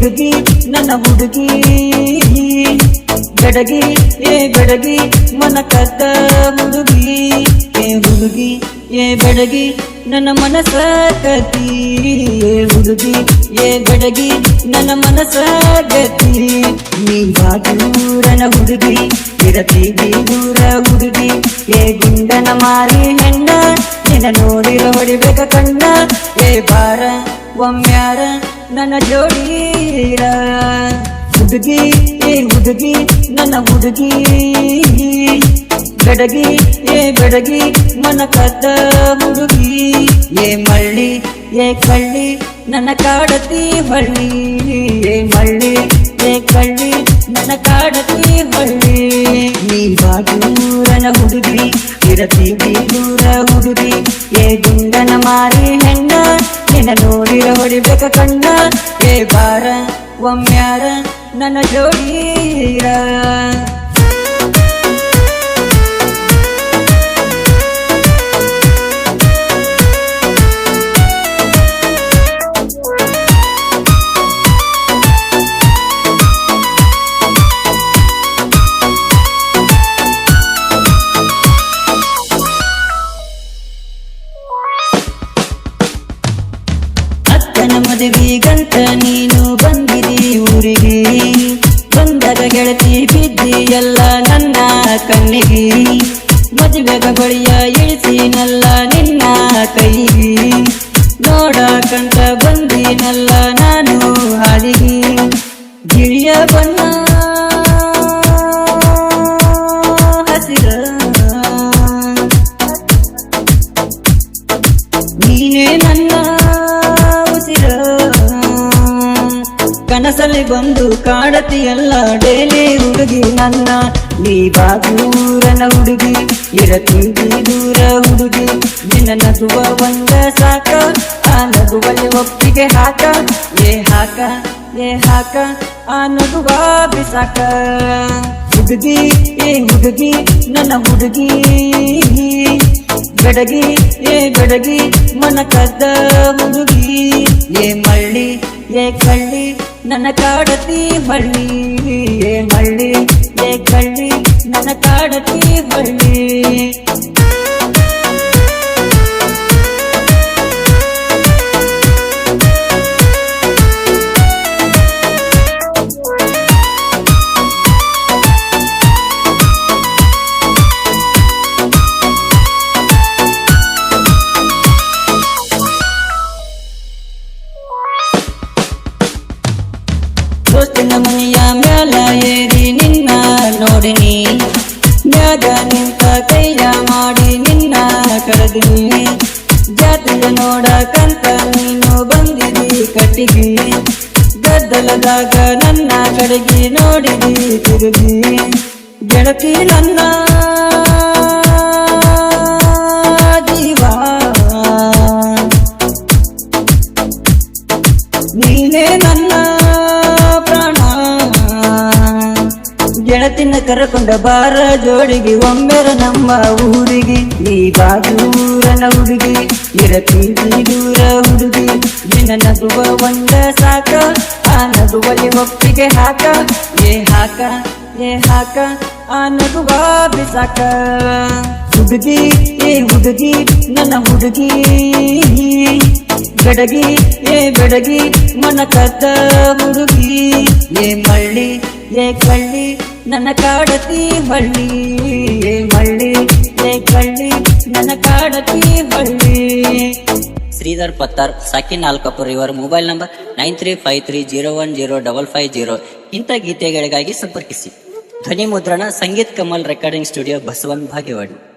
ಹುಡುಗಿ ನನ್ನ ಹುಡುಗಿ ಬೆಡಗಿ ಬೆಡಗಿ ಮನ ಕದ್ದ ಹುಡುಗಿ ಹುಡುಗಿ ಬೆಡಗಿ ನನ್ನ ಮನಸ ಗತಿ ಹುಡುಗಿ ಬೆಡಗಿ ನನ್ನ ಮನಸ ಗತಿ ನೀ ಬಾಗೂರನ ಹುಡುಗಿ ಇರತಿ ದೂರ ಹುಡುಗಿ ಗುಂಡನ ಮಾರಿ ಹೆಣ್ಣ ನಿನ್ನ ನೋಡಿರ ಹೊಡಿಬೇಕ ಕಣ್ಣ ಬಾರ ಒಮ್ಮ್ಯಾರ ನನ್ನ ಜೋಡೀರ ಹುಡುಗಿ ಹುಡುಗಿ ನನ್ನ ಹುಡುಗಿ ಬೆಡಗಿ ಬೆಡಗಿ ಮನ ಕದ್ದ ಹುಡುಗಿ ಮಳ್ಳಿ ಕಳ್ಳಿ ನನ್ನ ಕಾಡತಿ ಹೊಳ್ಳಿ ಮಳ್ಳಿ ಕಳ್ಳಿ ನನ್ನ ಕಾಡತಿ ಹೊಳ್ಳಿ ನೀ ಬಾಗೂರನ ಹುಡುಗಿ ಇರತಿ ದೂರ ಹುಡುಗಿ ಗುಂಡನ ಮಾರಿ ಹೆಣ್ಣ ನಿನ್ನ ನೋಡಿರ ಹೊಡಿಬೇಕ ಕಣ್ಣ ಬಾರ ಒಮ್ಮ್ಯಾರ ನನ್ನ ಜೋಡೀರ ಅಕ್ಕನ ಮದುವೆಗಂತ ನೀನು ಬಂದಿರಿ ಊರಿಗೆ ಬಂದಾಗ ಗೆಳತಿ ಬಿದ್ದಿ ಎಲ್ಲ ನನ್ನ ಕಣ್ಣಿಗೆ ಮದುವೆಗ ಬಳಿಯ ಇಳಿಸಿನಲ್ಲ ನಿನ್ನ ಕೈಗೆ ನೋಡಕಂತ ಬಂದಿನಲ್ಲ ನಾನು ಹಾದಿಗೆ ಗಿಳಿಯ ಬಣ್ಣ ಹಸಿರ ನೀನೇ ನನ್ನ ಕನಸಲ್ಲಿ ಬಂದು ಕಾಡತಿಯಲ್ಲ ಡೇಲಿ ಹುಡುಗಿ ನನ್ನ ನೀ ಬಾಗೂರನ ಹುಡುಗಿ ಇರತಿ ದೂರ ಹುಡುಗಿ ನಿನ್ನ ನಗುವ ಒಂದ ಸಾಕ ಆ ನಗುವಲ್ಲಿ ಒಪ್ಪಿಗೆ ಹಾಕ ಹಾಕ ಆ ನಗುವ ಬಿಸಾಕ ಹುಡುಗಿ ಹುಡುಗಿ ನನ್ನ ಹುಡುಗಿ ಬೆಡಗಿ ಬೆಡಗಿ ಮನ ಕದ್ದ ಹುಡುಗಿ ಮಳ್ಳಿ ಕಳ್ಳಿ ನನ್ನ ಕಾಡತಿ ಹೊಳ್ಳಿ ಮಳ್ಳಿ ಕಳ್ಳಿ ನನ್ನ ಕಾಡತಿ ಹೊಳ್ಳಿ ದೋಸ್ತಿನ ಮನೆಯ ಮ್ಯಾಲ ಏರಿ ನಿನ್ನ ನೋಡಿನಿ ಮ್ಯಾಗ ನಿಂತ ಕೈಯ ಮಾಡಿ ನಿನ್ನ ಕರೆದಿನಿ ಜಾತಿಯ ನೋಡಕಂತ ನೀನು ಬಂದಿದಿ ಕಟ್ಟಿಗಿ ಗದ್ದಲದಾಗ ನನ್ನ ಕಡೆಗೆ ನೋಡಿದಿ ತಿರುಗಿ ಗೆಳತಿ ನನ್ನ ಜೀವ ನೀನೇ ನನ್ನ ಗೆಳತಿನ ಕರಕೊಂಡ ಬಾರ ಜೋಡಿಗೆ ಒಮ್ಮೆರ ನಮ್ಮ ಊರಿಗೆ ನೀ ಬಾಗೂರನ ಹುಡುಗಿ ಇರತಿ ದೂರ ಹುಡುಗಿ ನಿನ್ನ ನಗುವ ಒಂದ ಸಾಕ ಆ ನಗುವಲ್ಲಿ ಒಪ್ಪಿಗೆ ಹಾಕ ಹಾಕ ಆ ನಗುವ ಬಿಸಾಕ ಹುಡುಗಿ ಹುಡುಗಿ ನನ್ನ ಹುಡುಗಿ ಬೆಡಗಿ ಬೆಡಗಿ ಮನ ಕದ್ದ ಹುಡುಗಿ ಮಳ್ಳಿ ಕಳ್ಳಿ ನನ್ನ ಕಾಡತಿ ಹೊಳ್ಳಿ ಮಳ್ಳಿ ಕಳ್ಳಿ ನನ್ನ ಕಾಡತಿ ಹೊಳ್ಳಿ ಶ್ರೀಧರ್ ಪತ್ತಾರ್ ಸಾಕಿನ್ ನಾಲ್ಕಪುರ ಇವರ ಮೊಬೈಲ್ ನಂಬರ್ 9353010550 ಇಂಥ ಗೀತೆಗಳಿಗಾಗಿ ಸಂಪರ್ಕಿಸಿ ಧ್ವನಿ ಮುದ್ರಣ ಸಂಗೀತ್ ಕಮಲ್ ರೆಕಾರ್ಡಿಂಗ್ ಸ್ಟುಡಿಯೋ ಬಸವನ್ ಭಾಗ್ಯವಾಡಿ.